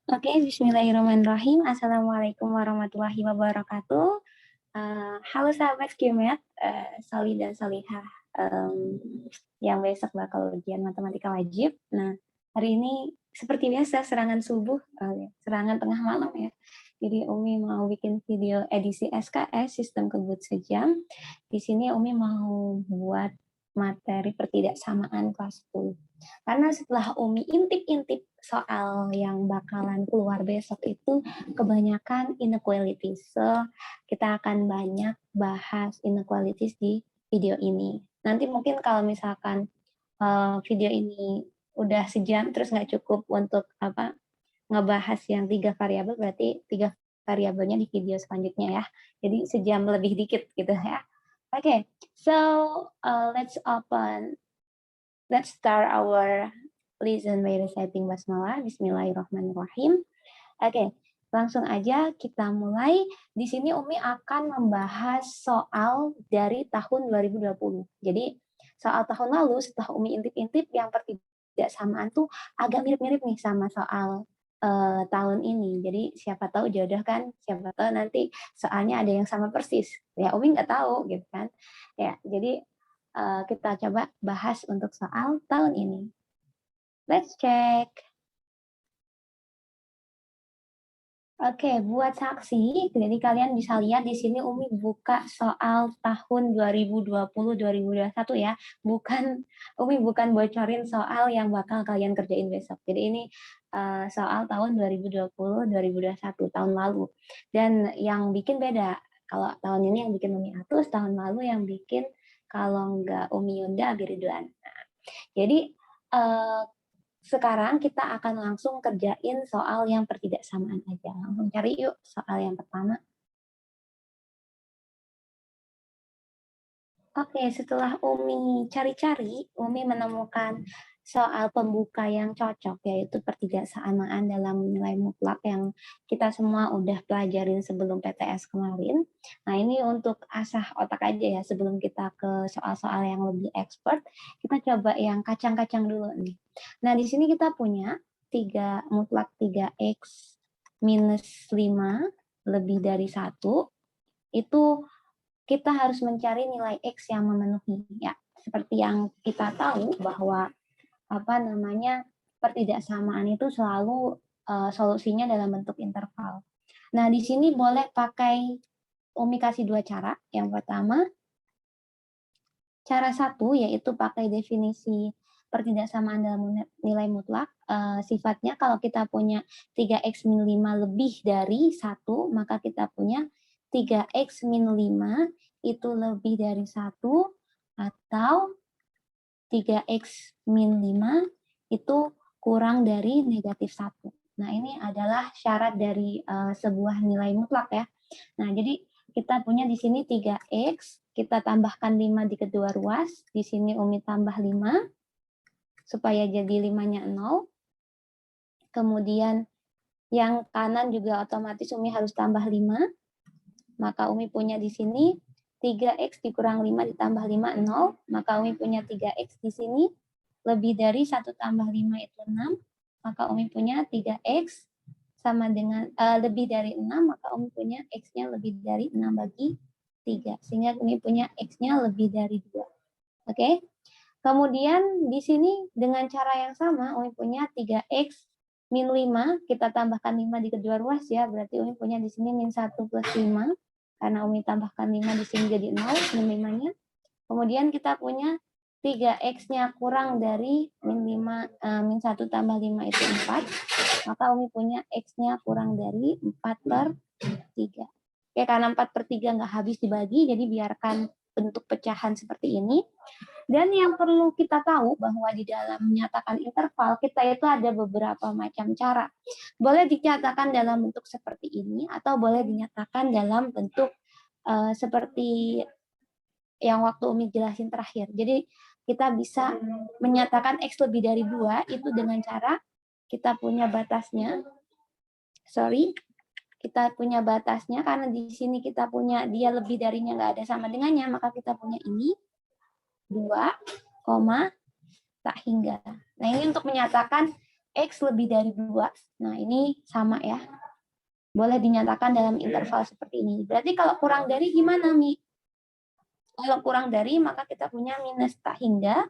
Oke, bismillahirrahmanirrahim. Assalamualaikum warahmatullahi wabarakatuh. Halo sahabat Skimet, Soli dan Solihah yang besok bakal ujian matematika wajib. Nah, hari ini seperti biasa serangan subuh, serangan tengah malam ya. Jadi Umi mau bikin video edisi SKS sistem kebut sejam. Di sini Umi mau buat materi pertidaksamaan kelas 10. Karena setelah Umi intip-intip soal yang bakalan keluar besok itu kebanyakan inequalities. So, kita akan banyak bahas inequalities di video ini. Nanti mungkin kalau misalkan video ini udah sejam terus nggak cukup untuk ngebahas yang 3 variabel, berarti 3 variabelnya di video selanjutnya ya. Jadi sejam lebih dikit gitu ya. Oke, so let's start our lesson by reciting basmalah. Bismillahirrahmanirrahim. Oke, langsung aja kita mulai. Di sini Umi akan membahas soal dari tahun 2020. Jadi soal tahun lalu setelah Umi intip-intip yang pertidaksamaan tuh agak mirip-mirip nih sama soal tahun ini. Jadi siapa tahu jodoh kan, siapa tahu nanti soalnya ada yang sama persis. Ya Umi nggak tahu gitu kan. Ya, jadi kita coba bahas untuk soal tahun ini. Let's check. Oke, buat saksi, jadi kalian bisa lihat di sini Umi buka soal tahun 2020-2021 ya. Umi bukan bocorin soal yang bakal kalian kerjain besok. Jadi ini soal tahun 2020-2021, tahun lalu. Dan yang bikin beda. Kalau tahun ini yang bikin Umi Atus, tahun lalu yang bikin kalau nggak Umi Yunda, Ridwan. Nah, jadi sekarang kita akan langsung kerjain soal yang pertidaksamaan aja. Langsung cari yuk soal yang pertama. Oke, setelah Umi cari-cari, Umi menemukan soal pembuka yang cocok, yaitu pertidaksamaan dalam nilai mutlak yang kita semua udah pelajarin sebelum PTS kemarin. Nah, ini untuk asah otak aja ya, sebelum kita ke soal-soal yang lebih expert, kita coba yang kacang-kacang dulu nih. Nah, di sini kita punya mutlak 3x minus 5 lebih dari 1, itu kita harus mencari nilai X yang memenuhi. Ya, seperti yang kita tahu bahwa pertidaksamaan itu selalu solusinya dalam bentuk interval. Nah, di sini boleh pakai Umi kasih 2 cara. Yang pertama, cara 1 yaitu pakai definisi pertidaksamaan dalam nilai mutlak. Sifatnya kalau kita punya 3x min 5 lebih dari 1, maka kita punya 3x min 5 itu lebih dari 1, atau 3x min 5 itu kurang dari negatif 1. Nah, ini adalah syarat dari sebuah nilai mutlak ya. Nah, jadi kita punya di sini 3x, kita tambahkan 5 di kedua ruas, di sini Umi tambah 5, supaya jadi 5-nya 0. Kemudian yang kanan juga otomatis Umi harus tambah 5, maka Umi punya di sini 3x dikurang 5 ditambah 5, 0, maka Umi punya 3x di sini, lebih dari 1 tambah 5 itu 6, maka Umi punya 3x sama dengan lebih dari 6, maka Umi punya X-nya lebih dari 6 bagi 3. Sehingga Umi punya X-nya lebih dari 2. Oke? Kemudian di sini dengan cara yang sama, Umi punya 3X min 5, kita tambahkan 5 di kedua ruas ya, berarti Umi punya di sini min 1 plus 5, karena Umi tambahkan 5 di sini jadi 0, min 5-nya. Kemudian kita punya 3X-nya kurang dari min 1 tambah 5 itu 4, maka Umi punya X-nya kurang dari 4/3. Oke, karena 4/3 nggak habis dibagi, jadi biarkan bentuk pecahan seperti ini. Dan yang perlu kita tahu bahwa di dalam menyatakan interval, kita itu ada beberapa macam cara. Boleh dinyatakan dalam bentuk seperti ini, atau boleh dinyatakan dalam bentuk seperti yang waktu Umi jelasin terakhir. Jadi kita bisa menyatakan X lebih dari 2 itu dengan cara kita punya batasnya. Kita punya batasnya, karena di sini kita punya dia lebih darinya nggak ada sama dengannya, maka kita punya ini 2, tak hingga. Nah, ini untuk menyatakan X lebih dari 2. Nah, ini sama ya. Boleh dinyatakan dalam interval seperti ini. Berarti kalau kurang dari gimana, Mi? Kalau kurang dari, maka kita punya minus tak hingga.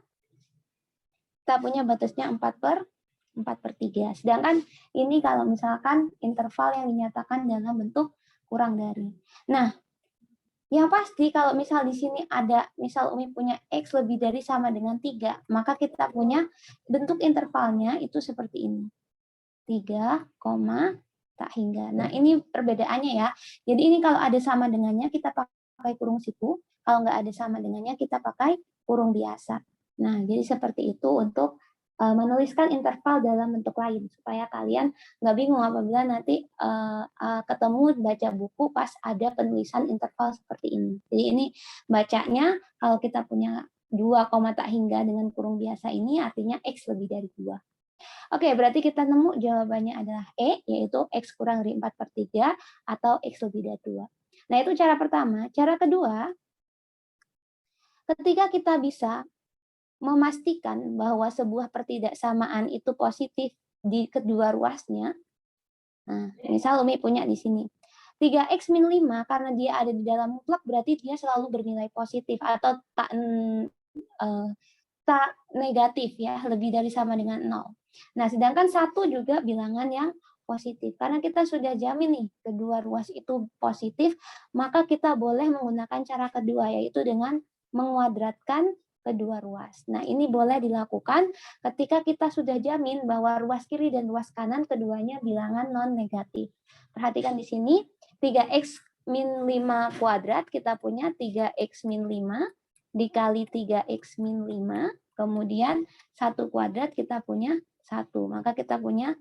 Kita punya batasnya 4/3. Sedangkan ini kalau misalkan interval yang dinyatakan dalam bentuk kurang dari. Nah, yang pasti kalau misal di sini ada, misal Umi punya X lebih dari sama dengan 3, maka kita punya bentuk intervalnya itu seperti ini. 3, tak hingga. Nah, ini perbedaannya ya. Jadi ini kalau ada sama dengannya, kita pakai kurung siku. Kalau nggak ada sama dengannya, kita pakai kurung biasa. Nah, jadi seperti itu untuk menuliskan interval dalam bentuk lain supaya kalian nggak bingung apabila nanti ketemu baca buku pas ada penulisan interval seperti ini. Jadi ini bacanya kalau kita punya 2, tak hingga dengan kurung biasa ini artinya X lebih dari 2. Oke, berarti kita nemu jawabannya adalah E, yaitu X kurang dari 4/3 atau X lebih dari 2. Nah, itu cara pertama. Cara kedua, ketika kita bisa memastikan bahwa sebuah pertidaksamaan itu positif di kedua ruasnya. Nah, misal Umi punya di sini 3x min 5 karena dia ada di dalam mutlak berarti dia selalu bernilai positif atau tak negatif ya, lebih dari sama dengan 0. Nah, sedangkan 1 juga bilangan yang positif. Karena kita sudah jamin nih kedua ruas itu positif, maka kita boleh menggunakan cara kedua yaitu dengan menguadratkan kedua ruas. Nah, ini boleh dilakukan ketika kita sudah jamin bahwa ruas kiri dan ruas kanan keduanya bilangan non negatif. Perhatikan di sini 3x min 5 kuadrat kita punya 3x min 5 dikali 3x min 5, kemudian 1 kuadrat kita punya 1. Maka kita punya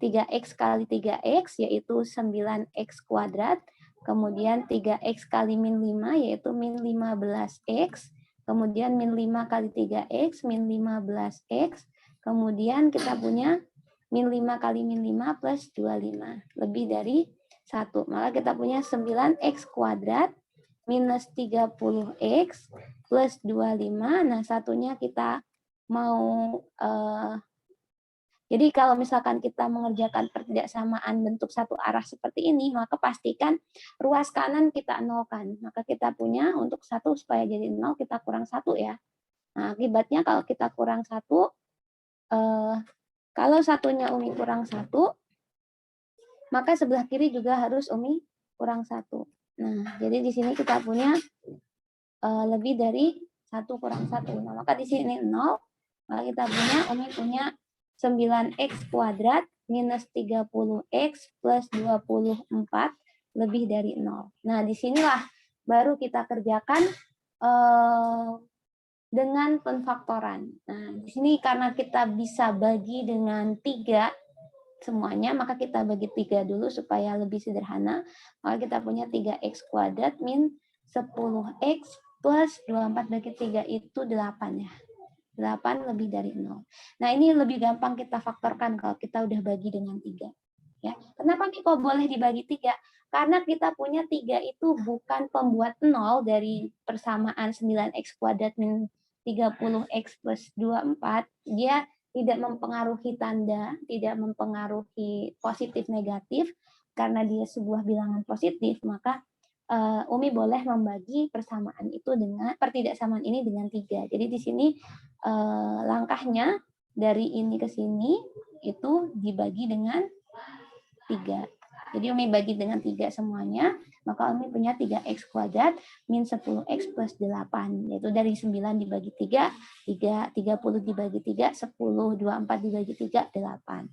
3x kali 3x yaitu 9x kuadrat, kemudian 3x kali min 5 yaitu min 15x, kemudian min 5 kali 3x, min 15x, kemudian kita punya min 5 kali min 5 plus 25, lebih dari 1. Maka kita punya 9x kuadrat minus 30x plus 25. Nah, satunya kita mau jadi kalau misalkan kita mengerjakan pertidaksamaan bentuk satu arah seperti ini, maka pastikan ruas kanan kita nolkan. Maka kita punya untuk 1 supaya jadi 0, kita kurang 1 ya. Nah, akibatnya kalau kita kurang 1, kalau satunya Umi kurang 1, maka sebelah kiri juga harus Umi kurang 1. Nah, jadi di sini kita punya lebih dari 1 kurang 1. Nah, maka di sini 0, maka kita Umi punya 9x kuadrat minus 30x plus 24 lebih dari 0. Nah, disinilah baru kita kerjakan dengan penfaktoran. Nah, di sini karena kita bisa bagi dengan 3 semuanya, maka kita bagi 3 dulu supaya lebih sederhana. Maka kita punya 3x kuadrat min 10x plus 24 bagi 3 itu 8 ya. 8 lebih dari 0. Nah, ini lebih gampang kita faktorkan kalau kita udah bagi dengan 3. Ya. Kenapa nih kok boleh dibagi 3? Karena kita punya 3 itu bukan pembuat 0 dari persamaan 9x kuadrat min 30x plus 24. Dia tidak mempengaruhi tanda, tidak mempengaruhi positif negatif. Karena dia sebuah bilangan positif, maka Umi boleh membagi persamaan itu dengan pertidaksamaan ini dengan 3. Jadi di sini langkahnya dari ini ke sini itu dibagi dengan 3. Jadi Umi bagi dengan 3 semuanya, maka Umi punya 3x kuadrat min 10x plus 8. Yaitu dari 9 dibagi 3, 30 dibagi 3, 10, 24 dibagi 3, 8.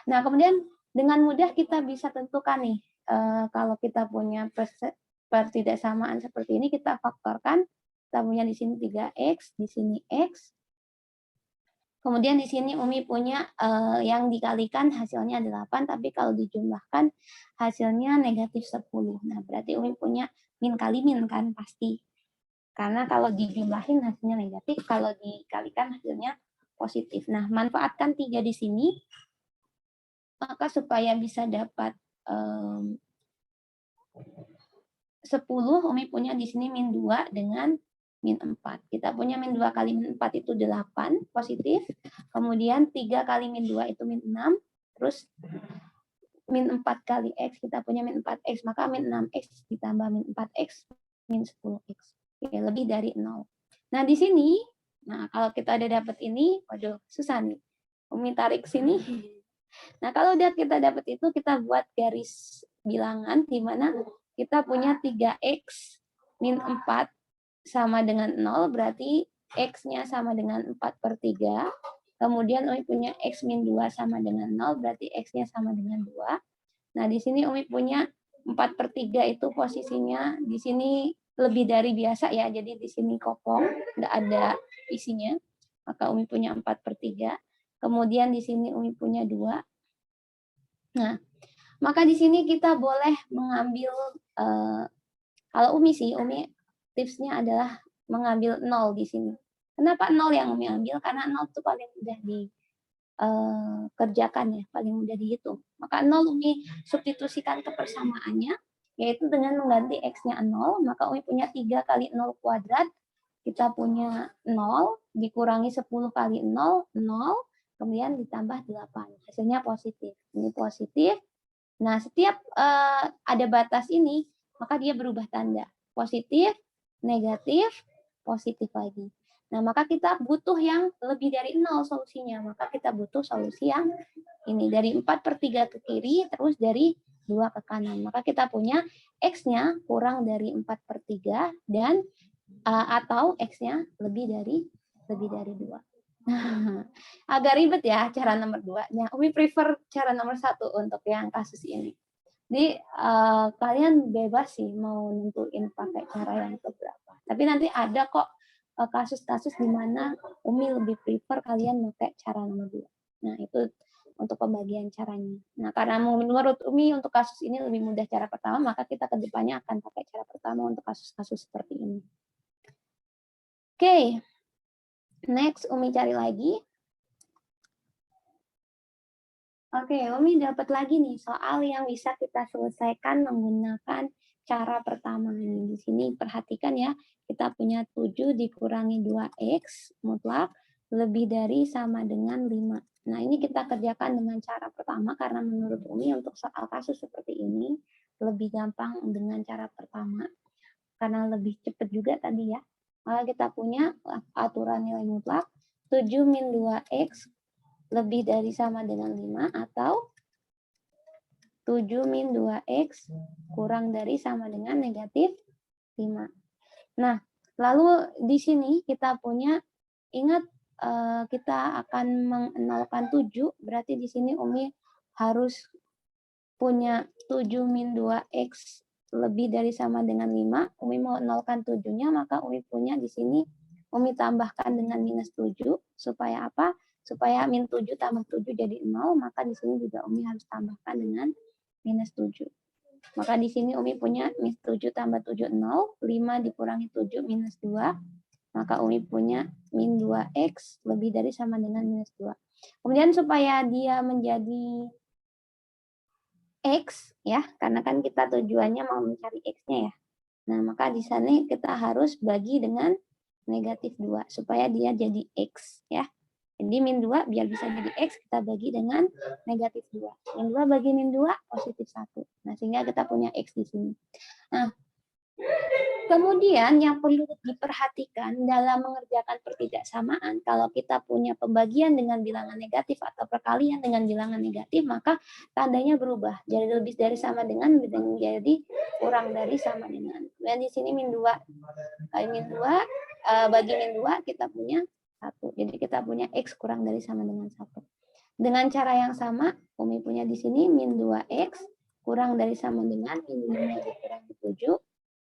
Nah, kemudian dengan mudah kita bisa tentukan nih, kalau kita punya pertidaksamaan seperti ini, kita faktorkan. Kita punya di sini 3x, di sini x. Kemudian di sini Umi punya yang dikalikan hasilnya 8, tapi kalau dijumlahkan hasilnya negatif 10. Nah, berarti Umi punya min kali min kan pasti. Karena kalau dijumlahin hasilnya negatif, kalau dikalikan hasilnya positif. Nah, manfaatkan 3 di sini, maka supaya bisa dapat 10, Umi punya di sini min 2 dengan min 4. Kita punya min 2 kali min 4 itu 8, positif. Kemudian 3 kali min 2 itu min 6. Terus min 4 kali X, kita punya min 4X. Maka min 6X ditambah min 4X, min 10X. Oke, lebih dari 0. Nah, di sini, nah kalau kita udah dapat ini, waduh, susah nih. Umi tarik sini. Nah, kalau udah kita dapat itu, kita buat garis bilangan di mana kita punya 3X min 4 sama dengan 0, berarti X-nya sama dengan 4/3. Kemudian Umi punya X min 2 sama dengan 0, berarti X-nya sama dengan 2. Nah, di sini Umi punya 4/3 itu posisinya di sini lebih dari biasa ya, jadi di sini kosong, nggak ada isinya. Maka Umi punya 4/3. Kemudian di sini Umi punya 2. Nah, maka di sini kita boleh mengambil, kalau Umi sih, Umi tipsnya adalah mengambil 0 di sini. Kenapa 0 yang Umi ambil? Karena 0 itu paling mudah dikerjakan ya, paling mudah dihitung. Maka 0 Umi substitusikan ke persamaannya, yaitu dengan mengganti X-nya 0, maka Umi punya 3 kali 0 kuadrat, kita punya 0, dikurangi 10 kali 0, 0, kemudian ditambah 8. Hasilnya positif. Ini positif. Nah, setiap ada batas ini, maka dia berubah tanda. Positif, negatif, positif lagi. Nah, maka kita butuh yang lebih dari 0 solusinya. Maka kita butuh solusi yang ini. Dari 4/3 ke kiri, terus dari 2 ke kanan. Maka kita punya X-nya kurang dari 4/3 dan atau X-nya lebih dari 2. Agak ribet ya cara nomor 2-nya. Umi prefer cara nomor 1 untuk yang kasus ini. Jadi kalian bebas sih mau nentuin pakai cara yang keberapa. Tapi nanti ada kok kasus-kasus di mana Umi lebih prefer kalian pakai cara nomor 2. Nah, itu untuk pembagian caranya. Nah, karena menurut Umi untuk kasus ini lebih mudah cara pertama, maka kita ke depannya akan pakai cara pertama untuk kasus-kasus seperti ini. Oke. Next, Umi cari lagi. Oke, Umi dapat lagi nih soal yang bisa kita selesaikan menggunakan cara pertama ini. Di sini perhatikan ya, kita punya 7 dikurangi 2X mutlak lebih dari sama dengan 5. Nah, ini kita kerjakan dengan cara pertama karena menurut Umi untuk soal kasus seperti ini lebih gampang dengan cara pertama. Karena lebih cepat juga tadi ya. Maka kita punya aturan nilai mutlak 7 min 2X lebih dari sama dengan 5 atau 7 min 2X kurang dari sama dengan negatif 5. Nah, lalu di sini kita punya, ingat kita akan mengenalkan 7, berarti di sini Umi harus punya 7 min 2X lebih dari sama dengan 5. Umi mau nolkan 7-nya, maka Umi punya di sini Umi tambahkan dengan minus 7 supaya apa? Supaya min 7 tambah 7 jadi 0, maka di sini juga Umi harus tambahkan dengan minus 7. Maka di sini Umi punya minus 7 tambah 7, 0. 5 dikurangi 7, minus 2. Maka Umi punya min 2X lebih dari sama dengan minus 2. Kemudian supaya dia menjadi X, ya, karena kan kita tujuannya mau mencari X-nya ya. Nah, maka di sana kita harus bagi dengan negatif 2, supaya dia jadi X, ya. Jadi min 2 biar bisa jadi X, kita bagi dengan negatif 2. Min 2 bagi min 2, positif 1. Nah, sehingga kita punya X di sini. Nah, kemudian yang perlu diperhatikan dalam mengerjakan pertidaksamaan, kalau kita punya pembagian dengan bilangan negatif atau perkalian dengan bilangan negatif, maka tandanya berubah. Jadi lebih dari sama dengan menjadi kurang dari sama dengan. Dan di sini min 2 kali min 2 bagi min 2 kita punya 1. Jadi kita punya X kurang dari sama dengan 1. Dengan cara yang sama, Umi punya di sini min 2X kurang dari sama dengan min 5 dikurangi 7.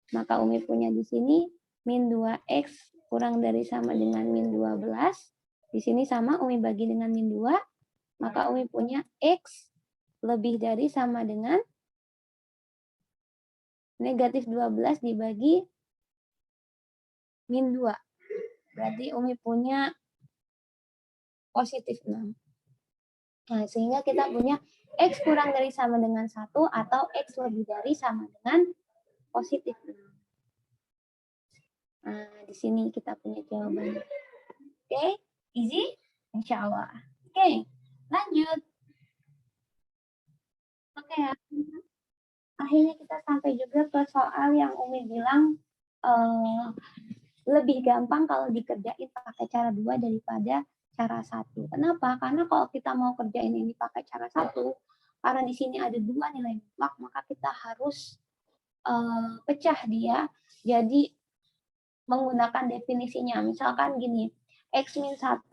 Maka Umi punya di sini min 2X kurang dari sama dengan min 12. Di sini sama, Umi bagi dengan min 2. Maka Umi punya X lebih dari sama dengan negatif 12 dibagi min 2. Berarti Umi punya positif 6. Nah, sehingga kita punya X kurang dari sama dengan 1 atau X lebih dari sama dengan positif 6. Nah, di sini kita punya jawabannya. Oke, easy? Insya Allah. Oke, lanjut. Oke ya. Akhirnya kita sampai juga ke soal yang Umi bilang lebih gampang kalau dikerjain pakai cara 2 daripada cara 1. Kenapa? Karena kalau kita mau kerjain ini pakai cara 1, karena di sini ada 2 nilai mutlak, maka kita harus pecah dia jadi menggunakan definisinya. Misalkan gini, X min 1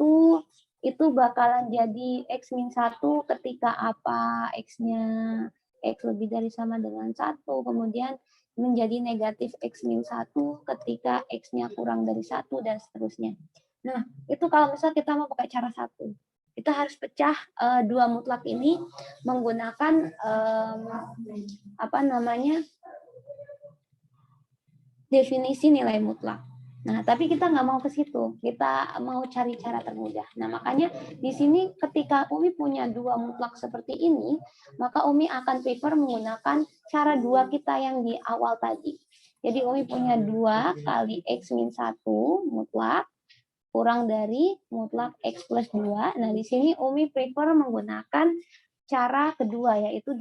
itu bakalan jadi X min 1 ketika apa? X-nya X lebih dari sama dengan 1, kemudian menjadi negatif X min 1 ketika X-nya kurang dari 1, dan seterusnya. Nah, itu kalau misal kita mau pakai cara 1. Kita harus pecah dua mutlak ini menggunakan apa namanya? Definisi nilai mutlak. Nah, tapi kita nggak mau ke situ. Kita mau cari cara termudah. Nah, makanya di sini ketika Umi punya dua mutlak seperti ini, maka Umi akan prefer menggunakan cara 2 kita yang di awal tadi. Jadi Umi punya 2 kali X min 1 mutlak kurang dari mutlak X plus 2. Nah, di sini Umi prefer menggunakan cara kedua, yaitu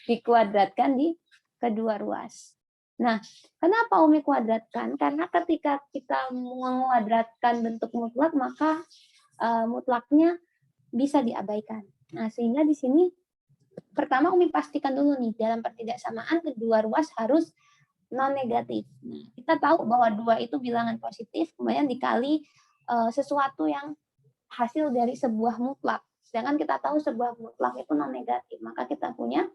dikuadratkan di kedua ruas. Nah, kenapa Umi kuadratkan? Karena ketika kita menguadratkan bentuk mutlak, maka mutlaknya bisa diabaikan. Nah, sehingga di sini pertama Umi pastikan dulu nih, dalam pertidaksamaan kedua ruas harus non-negatif. Nah, kita tahu bahwa 2 itu bilangan positif, kemudian dikali sesuatu yang hasil dari sebuah mutlak. Sedangkan kita tahu sebuah mutlak itu non-negatif, maka kita punya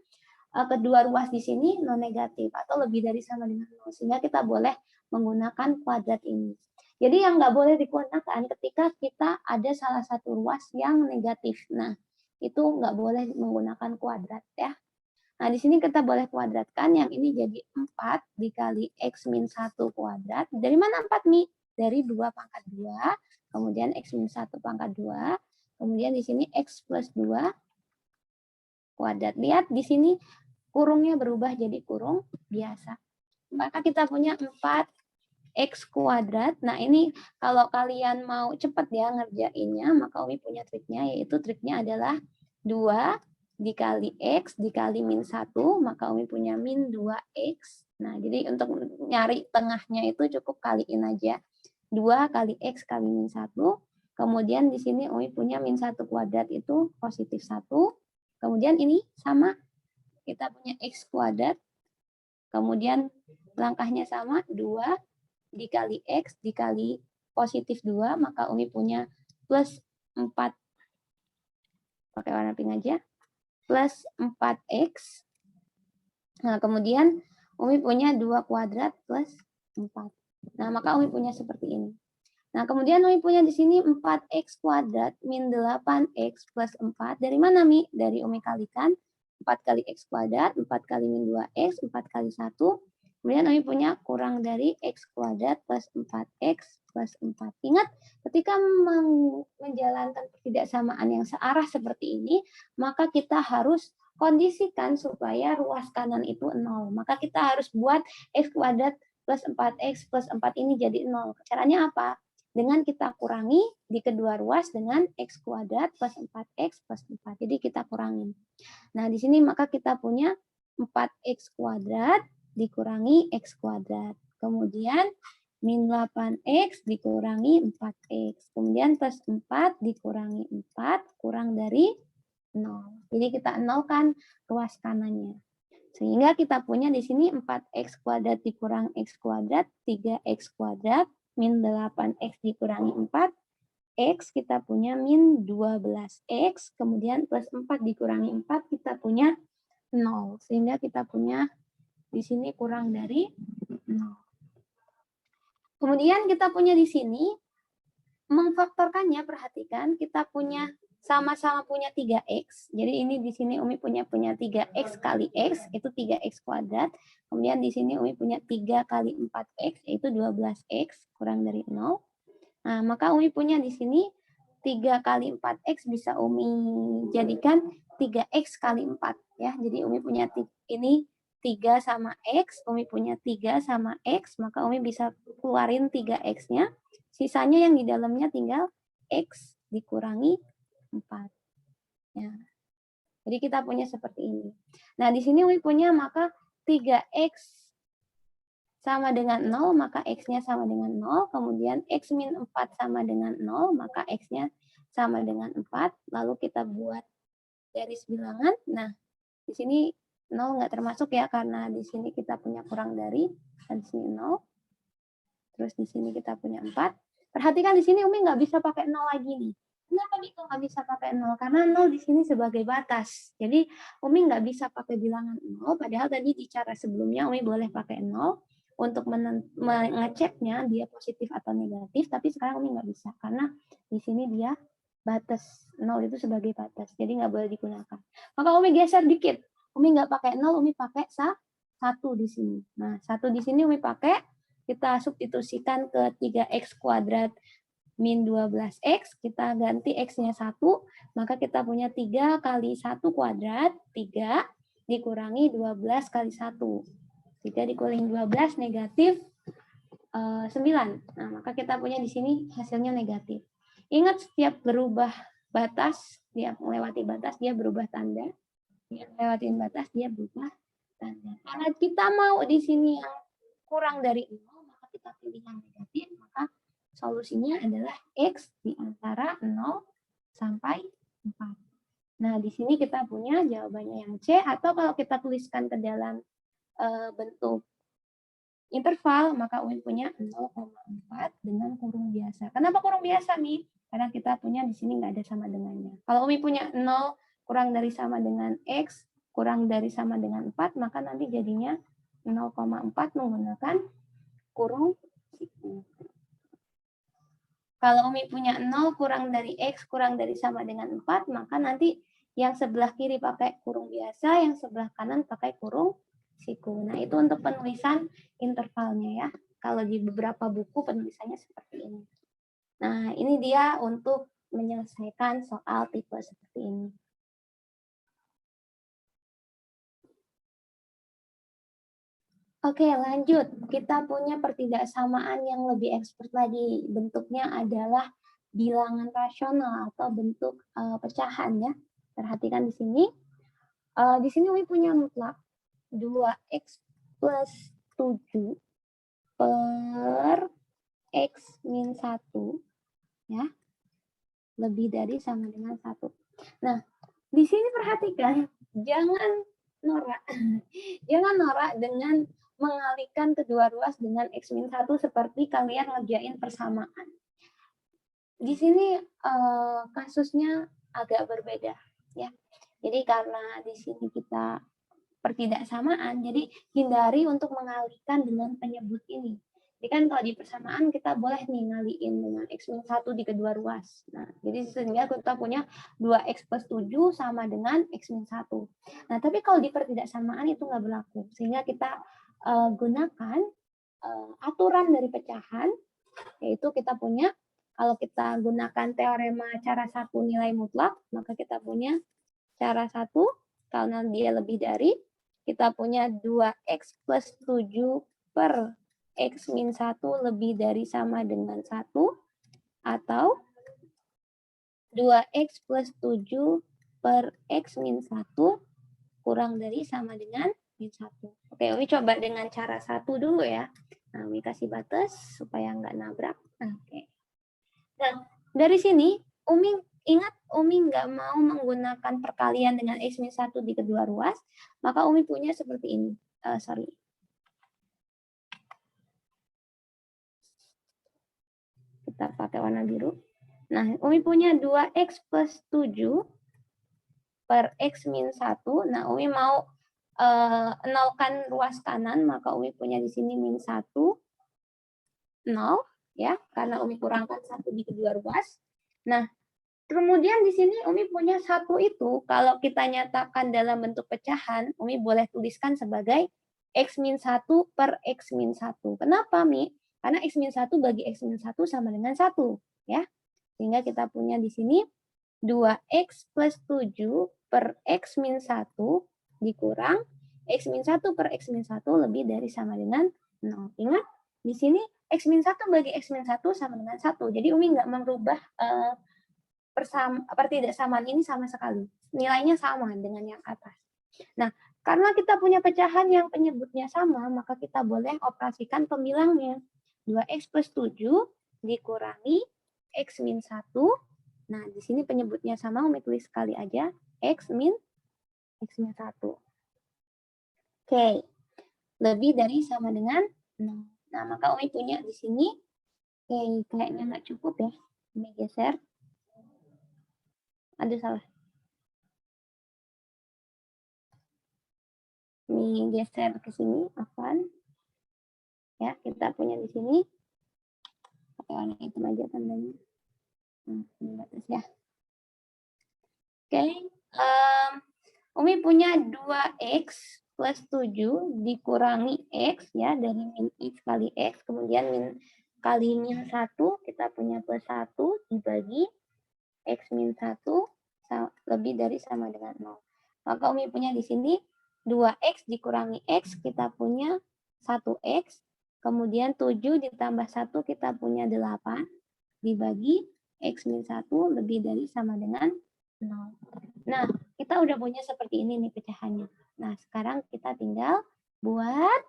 kedua ruas di sini non-negatif atau lebih dari sama dengan 0, sehingga kita boleh menggunakan kuadrat ini. Jadi yang nggak boleh digunakan ketika kita ada salah satu ruas yang negatif. Nah, itu nggak boleh menggunakan kuadrat ya. Nah, di sini kita boleh kuadratkan, yang ini jadi 4 dikali X min 1 kuadrat. Dari mana 4, Mi? Dari 2 pangkat 2, kemudian X min 1 pangkat 2, kemudian di sini X plus 2 kuadrat. Lihat di sini kurungnya berubah jadi kurung biasa. Maka kita punya 4x kuadrat. Nah, ini kalau kalian mau cepat ya ngerjainnya, maka Umi punya triknya, yaitu triknya adalah 2 dikali X dikali min 1, maka Umi punya min 2X. Nah, jadi untuk nyari tengahnya itu cukup kaliin aja. 2 kali X kali min 1. Kemudian di sini Umi punya min 1 kuadrat itu positif 1. Kemudian ini sama, kita punya X kuadrat, kemudian langkahnya sama, 2 dikali X dikali positif 2, maka Umi punya plus 4, pakai warna pink aja, plus 4X. Nah, kemudian Umi punya 2 kuadrat plus 4. Nah, maka Umi punya seperti ini. Nah, kemudian Umi punya di sini 4X kuadrat min 8X plus 4. Dari mana, Mi? Dari Umi kalikan 4 kali X kuadrat, 4 kali min 2X, 4 kali 1. Kemudian Umi punya kurang dari X kuadrat plus 4X plus 4. Ingat, ketika menjalankan pertidaksamaan yang searah seperti ini, maka kita harus kondisikan supaya ruas kanan itu 0. Maka kita harus buat X kuadrat plus 4X plus 4 ini jadi 0. Caranya apa? Dengan kita kurangi di kedua ruas dengan X kuadrat plus 4X plus 4. Jadi kita kurangin. Nah, di sini maka kita punya 4X kuadrat dikurangi X kuadrat. Kemudian min 8X dikurangi 4X. Kemudian plus 4 dikurangi 4 kurang dari 0. Jadi kita nolkan ruas kanannya. Sehingga kita punya di sini 4X kuadrat dikurang X kuadrat, 3X kuadrat, min 8X dikurangi 4, X kita punya min 12X, kemudian plus 4 dikurangi 4 kita punya 0. Sehingga kita punya di sini kurang dari 0. Kemudian kita punya di sini, memfaktorkannya, perhatikan, kita punya sama-sama punya 3X. Jadi ini di sini Umi punya 3X kali X, itu 3X kuadrat. Kemudian di sini Umi punya 3 kali 4X, yaitu 12X, kurang dari 0. Nah, maka Umi punya di sini 3 kali 4X bisa Umi jadikan 3X kali 4. Ya. Jadi Umi punya ini 3 sama X, Umi punya 3 sama X, maka Umi bisa keluarin 3X-nya. Sisanya yang di dalamnya tinggal X dikurangi 4. Ya. Jadi kita punya seperti ini. Nah, di sini Umi punya maka 3X sama dengan 0, maka X-nya sama dengan 0. Kemudian X min 4 sama dengan 0, maka X-nya sama dengan 4. Lalu kita buat garis bilangan. Nah, di sini 0 nggak termasuk ya, karena di sini kita punya kurang dari. Dan di sini 0. Terus di sini kita punya 4. Perhatikan di sini Umi nggak bisa pakai 0 lagi nih. Kenapa itu nggak bisa pakai 0? Karena 0 di sini sebagai batas. Jadi Umi nggak bisa pakai bilangan 0, padahal tadi di cara sebelumnya Umi boleh pakai 0 untuk mengeceknya dia positif atau negatif, tapi sekarang Umi nggak bisa karena di sini dia batas 0 itu sebagai batas, jadi nggak boleh digunakan. Maka Umi geser dikit, Umi nggak pakai 0, Umi pakai 1 di sini. Nah, 1 di sini Umi pakai, kita substitusikan ke 3x kuadrat min 12x, kita ganti x-nya 1, maka kita punya 3 kali 1 kuadrat, 3 dikurangi 12 kali 1. 3 dikurangi 12 negatif 9. Nah, maka kita punya di sini hasilnya negatif. Ingat setiap berubah batas, dia melewati batas, dia berubah tanda. Dia melewati batas, dia berubah tanda. Karena kita mau di sini yang kurang dari 0, maka kita pilih yang negatif, maka solusinya adalah X di antara 0 sampai 4. Nah, di sini kita punya jawabannya yang C, atau kalau kita tuliskan ke dalam bentuk interval, maka Umi punya 0,4 dengan kurung biasa. Kenapa kurung biasa nih? Karena kita punya di sini nggak ada sama dengannya. Kalau Umi punya 0 kurang dari sama dengan X, kurang dari sama dengan 4, maka nanti jadinya 0,4 menggunakan kurung siku. Kalau Umi punya 0 kurang dari X kurang dari sama dengan 4, maka nanti yang sebelah kiri pakai kurung biasa, yang sebelah kanan pakai kurung siku. Nah, itu untuk penulisan intervalnya ya. Kalau di beberapa buku penulisannya seperti ini. Nah, ini dia untuk menyelesaikan soal tipe seperti ini. Oke, lanjut. Kita punya pertidaksamaan yang lebih expert lagi. Bentuknya adalah bilangan rasional atau bentuk pecahan ya. Perhatikan di sini. Di sini Umi punya mutlak 2x plus 7 per x min 1 ya. Lebih dari sama dengan 1. Nah, di sini perhatikan, jangan norak. Jangan norak dengan mengalihkan kedua ruas dengan x min 1 seperti kalian ngerjain persamaan. Di sini kasusnya agak berbeda ya. Jadi karena di sini kita pertidaksamaan, jadi hindari untuk mengalihkan dengan penyebut ini. Jadi kan kalau di persamaan kita boleh nih ngaliin dengan x min 1 di kedua ruas. Nah, jadi sehingga kita punya 2x plus 7 sama dengan x min 1. Nah, tapi kalau di pertidaksamaan itu nggak berlaku. Sehingga kita gunakan aturan dari pecahan, yaitu kita punya, kalau kita gunakan teorema cara 1 nilai mutlak, maka kita punya cara 1, karena dia lebih dari, kita punya 2x plus 7 per x min 1 lebih dari sama dengan 1, atau 2x plus 7 per x min 1 kurang dari sama dengan min 1. Oke, Umi coba dengan cara 1 dulu ya. Nah, Umi kasih batas supaya nggak nabrak. Oke. Nah, dari sini, Umi ingat Umi nggak mau menggunakan perkalian dengan x min 1 di kedua ruas, maka Umi punya seperti ini. Kita pakai warna biru. Nah, Umi punya 2x plus 7 per x min 1. Nah, Umi mau nolkan ruas kanan, maka Umi punya di sini min 1, 0, ya, karena Umi kurangkan 1 di kedua ruas. Nah, kemudian di sini Umi punya 1 itu, kalau kita nyatakan dalam bentuk pecahan, Umi boleh tuliskan sebagai x min 1 per x min 1. Kenapa, Mi? Karena x min 1 bagi x min 1 sama dengan 1. Ya. Sehingga kita punya di sini 2x plus 7 per x min 1 dikurang X min 1 per X min 1 lebih dari sama dengan 0. Ingat, di sini X min 1 bagi X min 1 sama dengan 1. Jadi Umi nggak merubah pertidaksamaan ini sama sekali. Nilainya sama dengan yang atas. Nah, karena kita punya pecahan yang penyebutnya sama, maka kita boleh operasikan pembilangnya. 2X plus 7 dikurangi X min 1. Nah, di sini penyebutnya sama, Umi tulis sekali aja. X min 1. Oke. Lebih dari sama dengan 0. Nah, maka Umi punya di sini, oke, kayaknya nggak cukup ya. Umi geser. Ada salah. Umi geser ke sini, afwan. Ya, kita punya di sini. Pakai warna hitam aja tandanya. Batas ya. Oke. Umi punya 2X plus 7 dikurangi X ya, dari min X kali X, kemudian min kali min 1, kita punya plus 1 dibagi X min 1 lebih dari sama dengan 0. Maka Umi punya di sini 2X dikurangi X, kita punya 1X, kemudian 7 ditambah 1 kita punya 8, dibagi X min 1 lebih dari sama dengan 0. Nah, kita udah punya seperti ini nih pecahannya. Nah, sekarang kita tinggal buat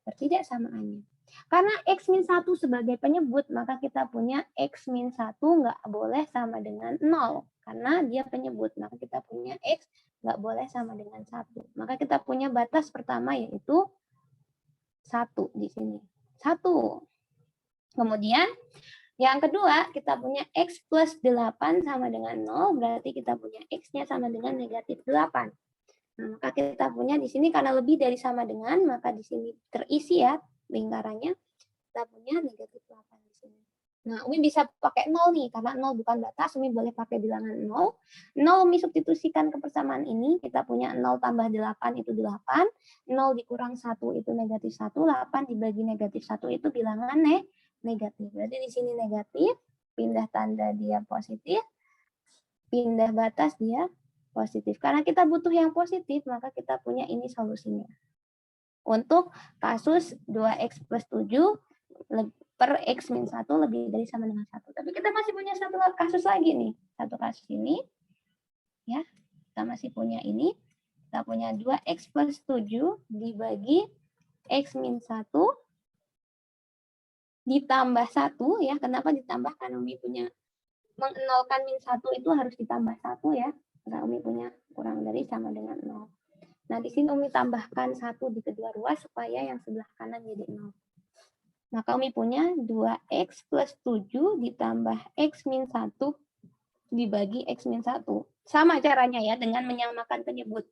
pertidaksamaannya. Karena X min 1 sebagai penyebut, maka kita punya X min 1 nggak boleh sama dengan 0. Karena dia penyebut, maka kita punya X nggak boleh sama dengan 1. Maka kita punya batas pertama yaitu 1 di sini. 1. Kemudian yang kedua, kita punya X plus 8 sama dengan 0, berarti kita punya X-nya sama dengan negatif 8. Nah, maka kita punya di sini karena lebih dari sama dengan, maka di sini terisi ya lingkarannya, kita punya negatif 8 di sini. Nah, Umi bisa pakai 0 nih, karena 0 bukan batas, Umi boleh pakai bilangan 0. 0 Umi substitusikan ke persamaan ini, kita punya 0 tambah 8 itu 8, 0 dikurang 1 itu negatif 1, 8 dibagi negatif 1 itu bilangan negatif. Berarti di sini negatif, pindah tanda dia positif, pindah batas dia positif. Karena kita butuh yang positif, maka kita punya ini solusinya. Untuk kasus 2X plus 7 per X min 1 lebih dari sama dengan 1. Tapi kita masih punya satu kasus lagi nih. Satu kasus ini. Ya, kita masih punya ini. Kita punya 2X plus 7 dibagi X min 1 ditambah 1 ya. Kenapa ditambah? Karena Umi punya mengenolkan min 1 itu harus ditambah 1 ya. Karena Umi punya kurang dari sama dengan 0. Nah, di sini Umi tambahkan 1 di kedua ruas supaya yang sebelah kanan jadi 0. Maka Umi punya 2X plus 7 ditambah X min 1 dibagi X min 1. Sama caranya ya, dengan menyamakan penyebut.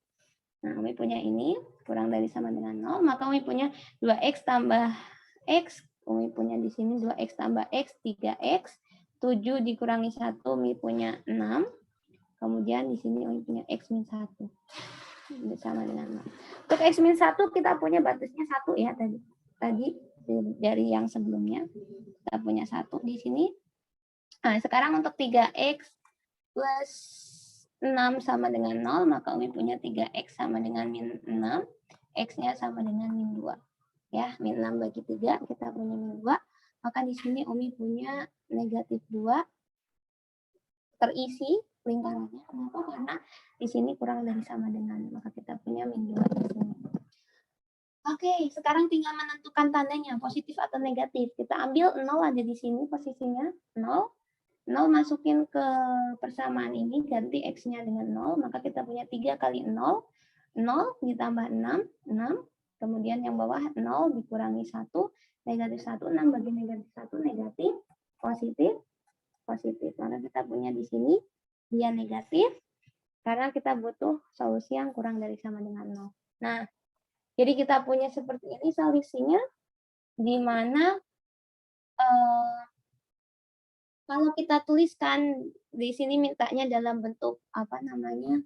Nah, Umi punya ini, kurang dari sama dengan 0. Maka Umi punya 2X tambah X. Umi punya di sini 2X tambah X, 3X. 7 dikurangi 1, Umi punya 6. Kemudian di sini Umi punya X min 1. Sama dengan 0. Untuk X min 1 kita punya batasnya 1 ya tadi. Tadi dari yang sebelumnya kita punya 1 di sini. Nah, sekarang untuk 3X plus 6 sama dengan 0, maka Umi punya 3X sama dengan min 6, X-nya sama dengan min 2. Ya, min 6 bagi 3, kita punya min 2, maka di sini Umi punya negatif 2 terisi lingkarannya. Kenapa? Karena di sini kurang dari sama dengan, maka kita punya min 2 di sini. Oke, sekarang tinggal menentukan tandanya, positif atau negatif. Kita ambil 0 ada di sini posisinya, 0. 0 masukin ke persamaan ini, ganti X-nya dengan 0, maka kita punya 3 kali 0, 0 ditambah 6, 6. Kemudian yang bawah 0 dikurangi 1, negatif 1, 6 bagi negatif 1, negatif, positif, positif. Maka kita punya di sini, dia negatif, karena kita butuh solusi yang kurang dari sama dengan 0. Nah, jadi kita punya seperti ini solusinya, di mana kalau kita tuliskan di sini mintanya dalam bentuk apa namanya?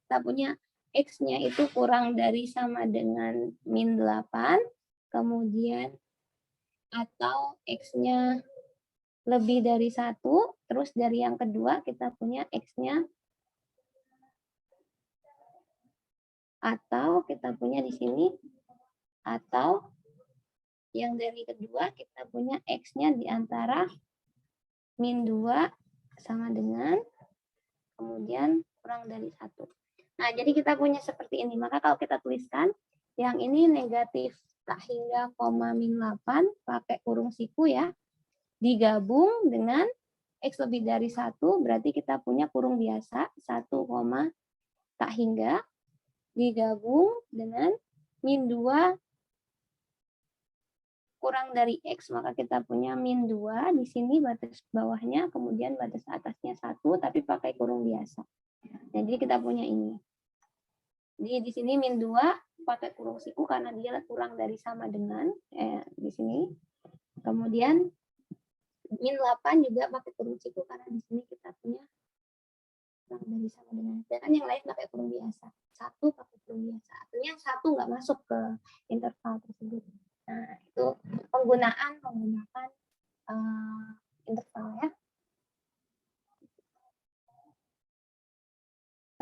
Kita punya X-nya itu kurang dari sama dengan min 8, kemudian atau X-nya lebih dari 1, terus dari yang kedua kita punya X-nya atau kita punya di sini, atau yang dari kedua kita punya X-nya di antara min 2 sama dengan, kemudian kurang dari 1. Nah, jadi kita punya seperti ini. Maka kalau kita tuliskan, yang ini negatif tak hingga koma min 8, pakai kurung siku ya, digabung dengan X lebih dari 1, berarti kita punya kurung biasa, 1, tak hingga, digabung dengan min 2 kurang dari X, maka kita punya min 2, di sini batas bawahnya, kemudian batas atasnya 1, tapi pakai kurung biasa. Jadi kita punya ini. Jadi di sini min 2 pakai kurung siku karena dia kurang dari sama dengan, di sini. Kemudian min 8 juga pakai kurung siku karena di sini kita punya kurang dari sama dengan. Dan yang lain pakai kurung biasa. 1 pakai kurung biasa. Artinya 1 nggak masuk ke interval tersebut. Nah, itu penggunaan menggunakan interval ya.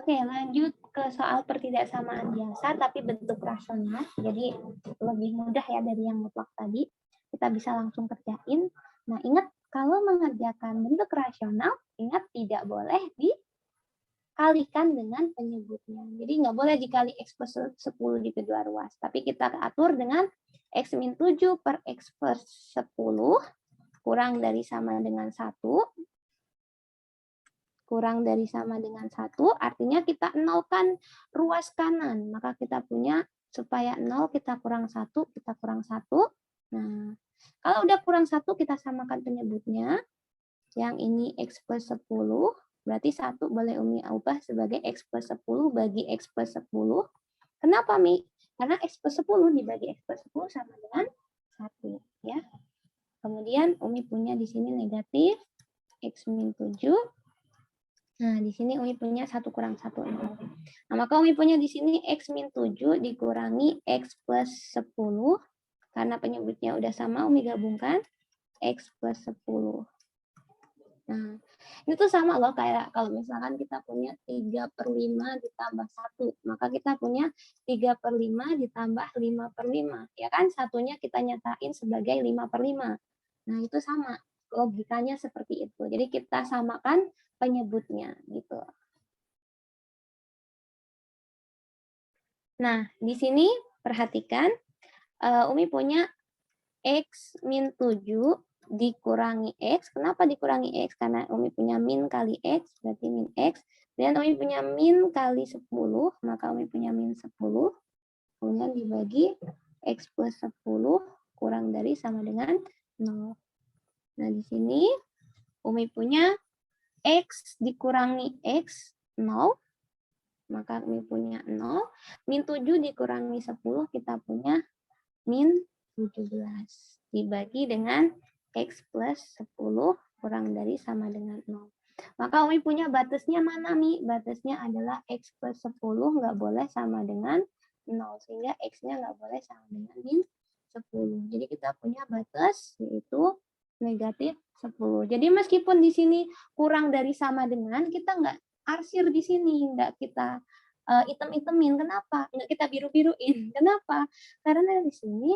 Oke, lanjut ke soal pertidaksamaan biasa tapi bentuk rasional. Jadi lebih mudah ya dari yang mutlak tadi. Kita bisa langsung kerjain. Nah, ingat kalau mengerjakan bentuk rasional, ingat tidak boleh dikalikan dengan penyebutnya. Jadi nggak boleh dikali X plus 10 di kedua ruas. Tapi kita atur dengan X min 7 per X plus 10 kurang dari sama dengan 1. Kurang dari sama dengan 1, artinya kita nolkan ruas kanan. Maka kita punya, supaya 0 kita kurang 1, kita kurang 1. Nah, kalau udah kurang 1, kita samakan penyebutnya. Yang ini X plus 10, berarti 1 boleh Umi ubah sebagai X plus 10 bagi X plus 10. Kenapa, Mi? Karena X plus 10 dibagi X plus 10 sama dengan 1. Ya. Kemudian Umi punya di sini negatif X min 7. Nah, di sini Umi punya 1 kurang 1. Nah, maka Umi punya di sini X min 7 dikurangi X plus 10. Karena penyebutnya udah sama, Umi gabungkan X plus 10. Nah, ini tuh sama loh kayak kalau misalkan kita punya 3/5 ditambah 1. Maka kita punya 3/5 ditambah 5/5. Ya kan, satunya kita nyatain sebagai 5/5. Nah, itu sama. Logikanya seperti itu. Jadi kita samakan penyebutnya gitu. Nah, di sini perhatikan Umi punya X min 7 dikurangi X. Kenapa dikurangi X? Karena Umi punya min kali X, berarti min X. Dan Umi punya min kali 10, maka Umi punya min 10. Kemudian dibagi X plus 10 kurang dari sama dengan 0. Nah, di sini Umi punya X dikurangi X, 0. Maka Umi punya 0. Min 7 dikurangi 10, kita punya min 17. Dibagi dengan X plus 10 kurang dari sama dengan 0. Maka Umi punya batasnya mana, Mi? Batasnya adalah X plus 10 nggak boleh sama dengan 0. Sehingga X-nya nggak boleh sama dengan min 10. Jadi kita punya batas yaitu negatif 10. Jadi meskipun di sini kurang dari sama dengan, kita nggak arsir di sini, nggak kita item-itemin. Kenapa? Nggak kita biru-biruin. Kenapa? Karena di sini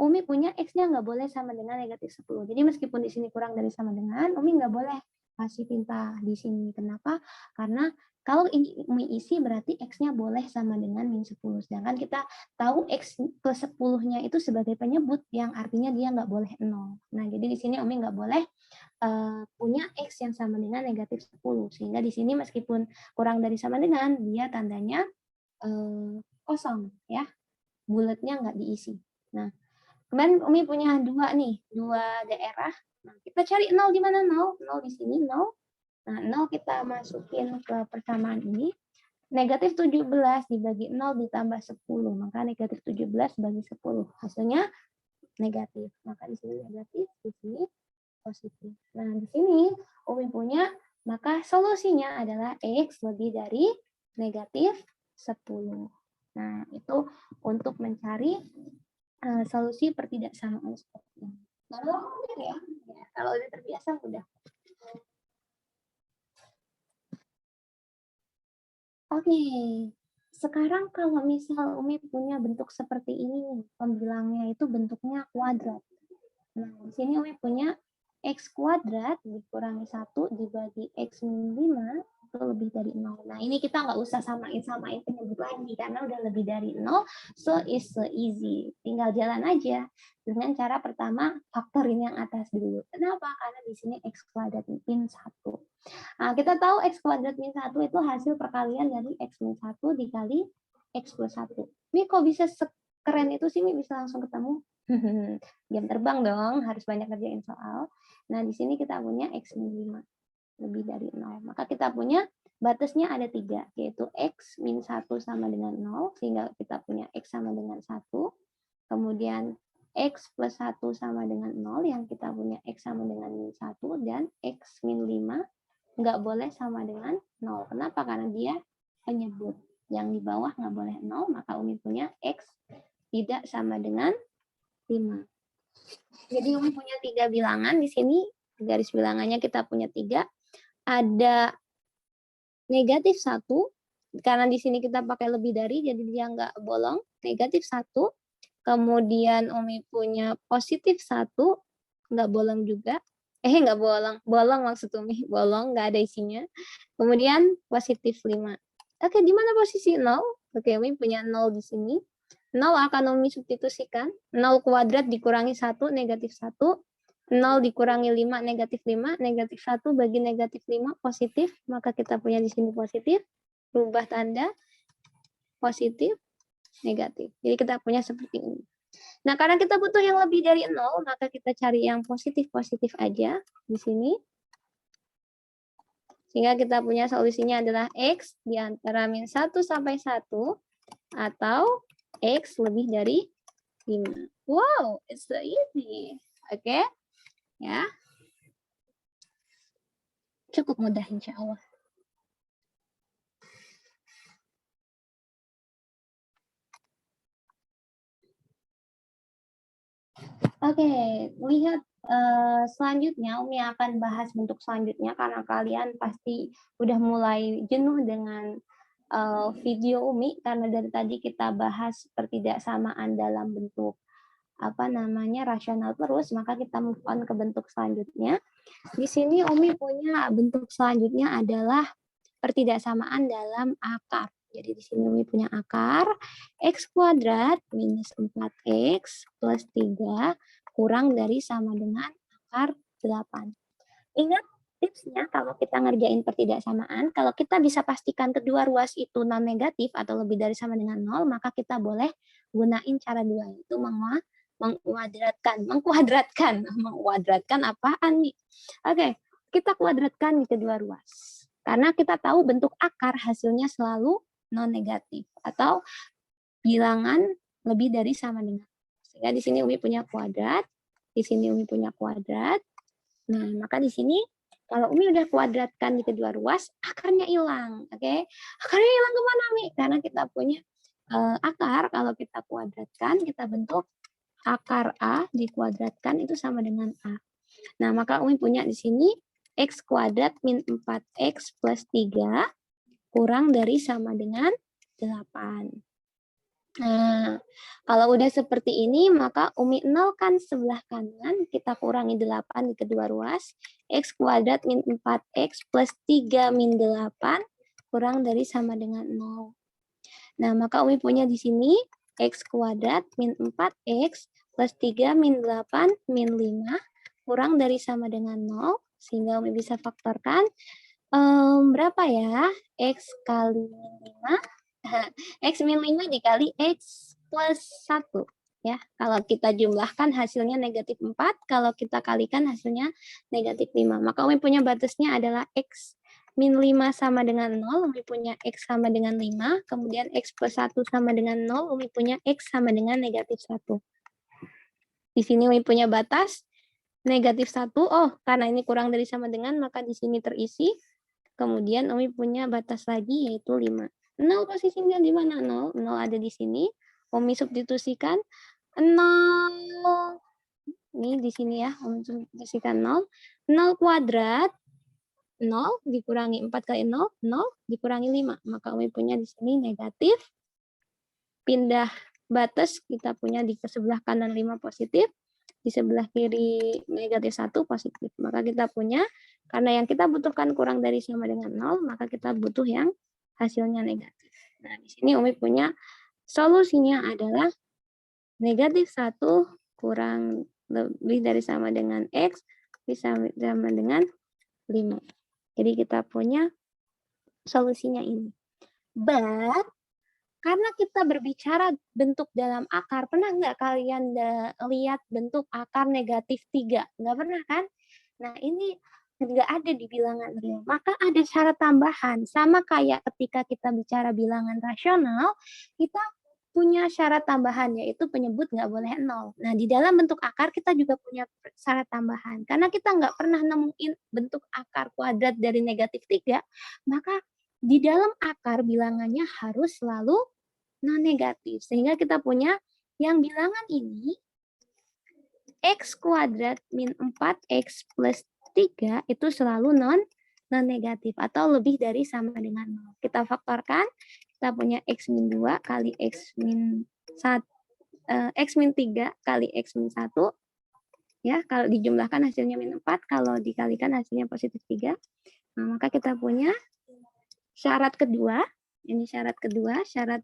Umi punya X-nya nggak boleh sama dengan negatif 10. Jadi meskipun di sini kurang dari sama dengan, Umi nggak boleh kasih tinta di sini. Kenapa? Karena kalau ini Umi isi berarti X-nya boleh sama dengan min 10. Sedangkan kita tahu X plus 10-nya itu sebagai penyebut yang artinya dia nggak boleh 0. Nah, jadi di sini Umi nggak boleh punya X yang sama dengan negatif 10. Sehingga di sini meskipun kurang dari sama dengan, dia tandanya kosong. Ya, bulatnya nggak diisi. Nah, kemudian Umi punya dua daerah. Nah, kita cari 0 di mana 0? 0 di sini 0. Nah, 0 kita masukin ke persamaan ini. Negatif 17 dibagi 0 ditambah 10. Maka negatif 17 bagi 10. Hasilnya negatif. Maka di sini negatif, di sini positif. Nah, di sini Umi punya, maka solusinya adalah X lebih dari negatif 10. Nah, itu untuk mencari solusi pertidaksamaan seperti ini. Kalau ya, kalau udah terbiasa udah. Oke. Sekarang kalau misal Umi punya bentuk seperti ini nih, pembilangnya itu bentuknya kuadrat. Nah, di sini Umi punya X kuadrat dikurangi 1 dibagi X min 5 itu lebih dari 0. Nah, ini kita nggak usah samain penyebut lagi karena udah lebih dari 0, so it's so easy. Tinggal jalan aja dengan cara pertama faktorin yang atas dulu. Kenapa? Karena di sini X kuadrat min 1. Nah, kita tahu X kuadrat min 1 itu hasil perkalian dari X min 1 dikali X plus 1. Ini kok bisa sekeren itu sih, Mi bisa langsung ketemu? Jam terbang dong, harus banyak ngerjain soal. Nah, di sini kita punya X min 5, lebih dari 0. Maka kita punya batasnya ada 3, yaitu X min 1 sama dengan 0, sehingga kita punya X sama dengan 1. Kemudian X plus 1 sama dengan 0, yang kita punya X sama dengan min 1, dan X min 5 nggak boleh sama dengan 0. Kenapa? Karena dia penyebut. Yang di bawah nggak boleh 0, maka Umi punya X tidak sama dengan 5. Jadi Umi punya 3 bilangan di sini. Garis bilangannya kita punya 3. Ada negatif 1, karena di sini kita pakai lebih dari, jadi dia nggak bolong. Negatif 1. Kemudian Umi punya positif 1, nggak bolong juga. Nggak bolong. Bolong maksud Umi. Bolong, nggak ada isinya. Kemudian positif 5. Oke, di mana posisi 0? Oke, Umi punya 0 di sini. 0 akan Umi substitusikan. 0 kuadrat dikurangi 1, negatif 1. 0 dikurangi 5, negatif 5. Negatif 1 bagi negatif 5, positif. Maka kita punya di sini positif. Rubah tanda. Positif, negatif. Jadi kita punya seperti ini. Nah, karena kita butuh yang lebih dari 0, maka kita cari yang positif-positif aja di sini. Sehingga kita punya solusinya adalah X di antara min 1 sampai 1 atau X lebih dari 5. Wow, it's so easy. Oke, ya. Cukup mudah insya Allah. Oke, lihat selanjutnya Umi akan bahas bentuk selanjutnya karena kalian pasti udah mulai jenuh dengan video Umi karena dari tadi kita bahas pertidaksamaan dalam bentuk rasional terus, maka kita move on ke bentuk selanjutnya. Di sini Umi punya bentuk selanjutnya adalah pertidaksamaan dalam akar. Jadi di sini Umi punya akar X kuadrat minus 4X plus 3 kurang dari sama dengan akar 8. Ingat tipsnya kalau kita ngerjain pertidaksamaan, kalau kita bisa pastikan kedua ruas itu non negatif atau lebih dari sama dengan 0, maka kita boleh gunain cara dua, itu mengkuadratkan apaan nih? Oke, kita kuadratkan di kedua ruas. Karena kita tahu bentuk akar hasilnya selalu non negatif atau bilangan lebih dari sama dengan. Sehingga di sini Umi punya kuadrat, di sini Umi punya kuadrat. Nah, maka di sini kalau Umi udah kuadratkan di kedua ruas, akarnya hilang, oke? Akarnya hilang kemana, Mi? Karena kita punya akar, kalau kita kuadratkan, kita bentuk akar A dikuadratkan itu sama dengan A. Nah, maka Umi punya di sini X kuadrat min 4X plus 3 kurang dari sama dengan 8. Nah, kalau udah seperti ini, maka Umi nolkan sebelah kanan, kita kurangi 8 di kedua ruas. X kuadrat min 4X plus 3 min 8 kurang dari sama dengan 0. Nah, maka Umi punya di sini X kuadrat min 4X plus 3 min 8 min 5 kurang dari sama dengan 0. Sehingga Umi bisa faktorkan. Berapa ya? X kali min 5. X min 5 dikali X plus 1. Ya, kalau kita jumlahkan hasilnya negatif 4, kalau kita kalikan hasilnya negatif 5. Maka Umi punya batasnya adalah X min 5 sama dengan 0, Umi punya X sama dengan 5, kemudian X plus 1 sama dengan 0, Umi punya X sama dengan negatif 1. Di sini Umi punya batas negatif 1, karena ini kurang dari sama dengan, maka di sini terisi. Kemudian Umi punya batas lagi yaitu 5. 0 posisinya di mana? 0 ada di sini. Umi substitusikan 0. Ini di sini ya, Umi substitusikan 0. 0 kuadrat 0 dikurangi 4 kali 0, 0 dikurangi 5. Maka Umi punya di sini negatif. Pindah batas, kita punya di sebelah kanan 5 positif, di sebelah kiri negatif 1 positif. Maka kita punya, karena yang kita butuhkan kurang dari sama dengan 0, maka kita butuh yang hasilnya negatif. Nah, di sini Umi punya solusinya adalah negatif 1 kurang lebih dari sama dengan X, bisa sama dengan 5. Jadi kita punya solusinya ini. But, karena kita berbicara bentuk dalam akar, pernah nggak kalian lihat bentuk akar negatif 3? Nggak pernah kan? Nah, ini nggak ada di bilangan real. Maka ada syarat tambahan. Sama kayak ketika kita bicara bilangan rasional, kita punya syarat tambahan, yaitu penyebut nggak boleh 0. Nah, di dalam bentuk akar kita juga punya syarat tambahan. Karena kita nggak pernah nemuin bentuk akar kuadrat dari negatif 3, maka di dalam akar bilangannya harus selalu non-negatif. Sehingga kita punya yang bilangan ini, X kuadrat min 4X plus 3 itu selalu non-negatif atau lebih dari sama dengan 0. Kita faktorkan, kita punya X min 2 kali X min 1, X min 3 kali X min 1. Ya, kalau dijumlahkan hasilnya min 4, kalau dikalikan hasilnya positif 3. Nah, maka kita punya syarat kedua, ini syarat kedua, syarat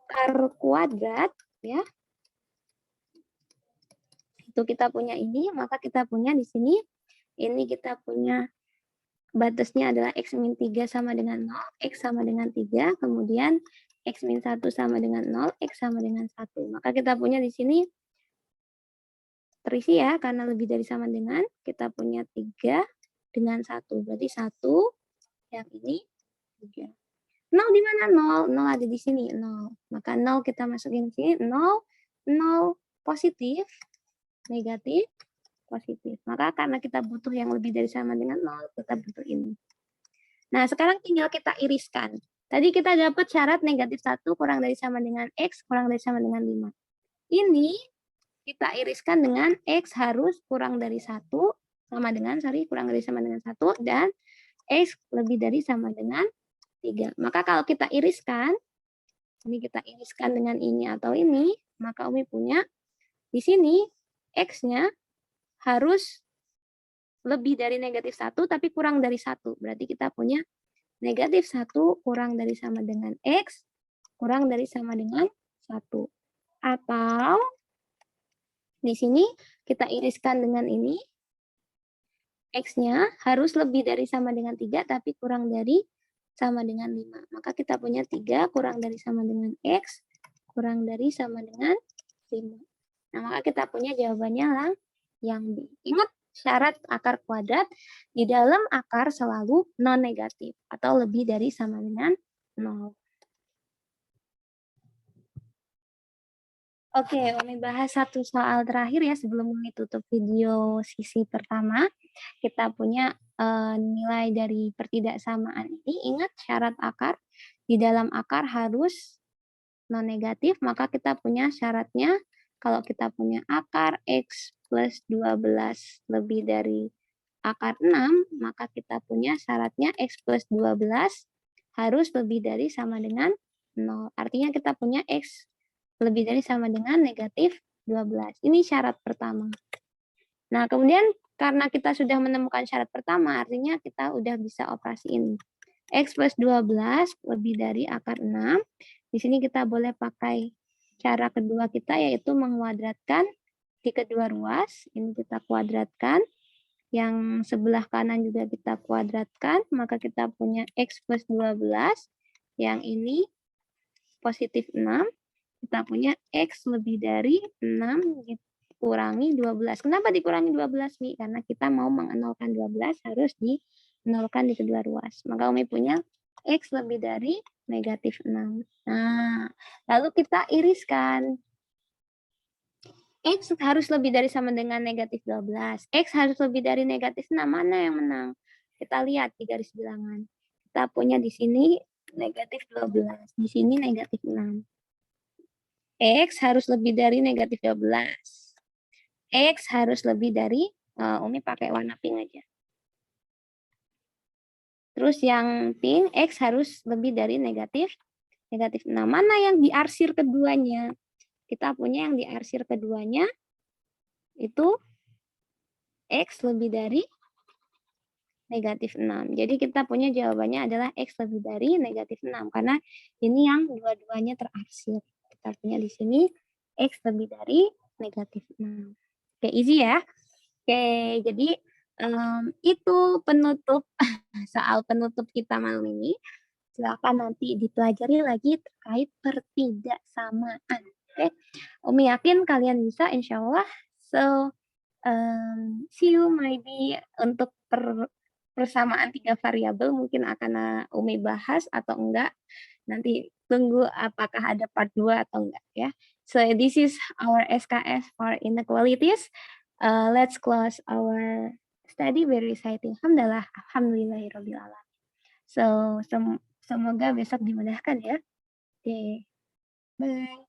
akar kuadrat, ya. Itu kita punya ini, maka kita punya di sini, ini kita punya batasnya adalah X min 3 sama dengan 0, X sama dengan 3, kemudian X min 1 sama dengan 0, X sama dengan 1. Maka kita punya di sini terisi ya, karena lebih dari sama dengan, kita punya 3 dengan 1. Berarti 1, yang ini 3. 0 di mana 0? 0 ada di sini, 0. Maka 0 kita masukin sini, 0, 0 positif, negatif, positif. Maka karena kita butuh yang lebih dari sama dengan 0, kita butuh ini. Nah, sekarang tinggal kita iriskan. Tadi kita dapat syarat negatif 1 kurang dari sama dengan X, kurang dari sama dengan 5. Ini kita iriskan dengan X harus kurang dari 1, sama dengan, kurang dari sama dengan 1, dan X lebih dari sama dengan 3. Maka kalau kita iriskan, ini kita iriskan dengan ini atau ini, maka Umi punya di sini X-nya harus lebih dari negatif 1, tapi kurang dari 1. Berarti kita punya negatif 1 kurang dari sama dengan X, kurang dari sama dengan 1. Atau di sini kita iriskan dengan ini, X-nya harus lebih dari sama dengan 3, tapi kurang dari sama dengan 5. Maka kita punya 3 kurang dari sama dengan X, kurang dari sama dengan 5. Nah, maka kita punya jawabannya lah yang B. Ingat, syarat akar kuadrat di dalam akar selalu non-negatif atau lebih dari sama dengan 0. Oke, Umi bahas satu soal terakhir ya sebelum Umi tutup video sisi pertama. Kita punya nilai dari pertidaksamaan ini. Ingat syarat akar, di dalam akar harus non-negatif, maka kita punya syaratnya, kalau kita punya akar X plus 12 lebih dari akar 6, maka kita punya syaratnya X plus 12 harus lebih dari sama dengan 0. Artinya kita punya X lebih dari sama dengan negatif 12. Ini syarat pertama. Nah, kemudian karena kita sudah menemukan syarat pertama, artinya kita udah bisa operasiin. X plus 12 lebih dari akar 6. Di sini kita boleh pakai cara kedua kita, yaitu menguadratkan di kedua ruas. Ini kita kuadratkan. Yang sebelah kanan juga kita kuadratkan. Maka kita punya X plus 12. Yang ini positif 6. Kita punya X lebih dari 6 dikurangi 12. Kenapa dikurangi 12, Mi? Karena kita mau mengenolkan 12 harus dinolkan di kedua ruas. Maka Umi punya X lebih dari negatif 6. Nah, lalu kita iriskan. X harus lebih dari sama dengan negatif 12. X harus lebih dari negatif 6. Mana yang menang? Kita lihat di garis bilangan. Kita punya di sini negatif 12. Di sini negatif 6. X harus lebih dari negatif 12. X harus lebih dari Umi pakai warna pink aja. Terus yang pink, X harus lebih dari negatif 6. Mana yang diarsir keduanya? Kita punya yang diarsir keduanya itu X lebih dari negatif 6. Jadi kita punya jawabannya adalah X lebih dari negatif 6. Karena ini yang dua-duanya terarsir. Kita punya di sini X lebih dari negatif 6. Oke, easy ya. Oke, jadi itu penutup soal penutup kita malam ini. Silakan nanti dipelajari lagi terkait pertidaksamaan. Oke, Umi yakin kalian bisa, insya Allah. So, see you maybe untuk persamaan 3 variabel mungkin akan Umi bahas atau enggak. Nanti tunggu apakah ada part 2 atau enggak ya. So this is our SKS for inequalities. Let's close our study by reciting Alhamdulillah, Alhamdulillahirabbil alamin. So semoga besok dimudahkan ya. Oke. Bye.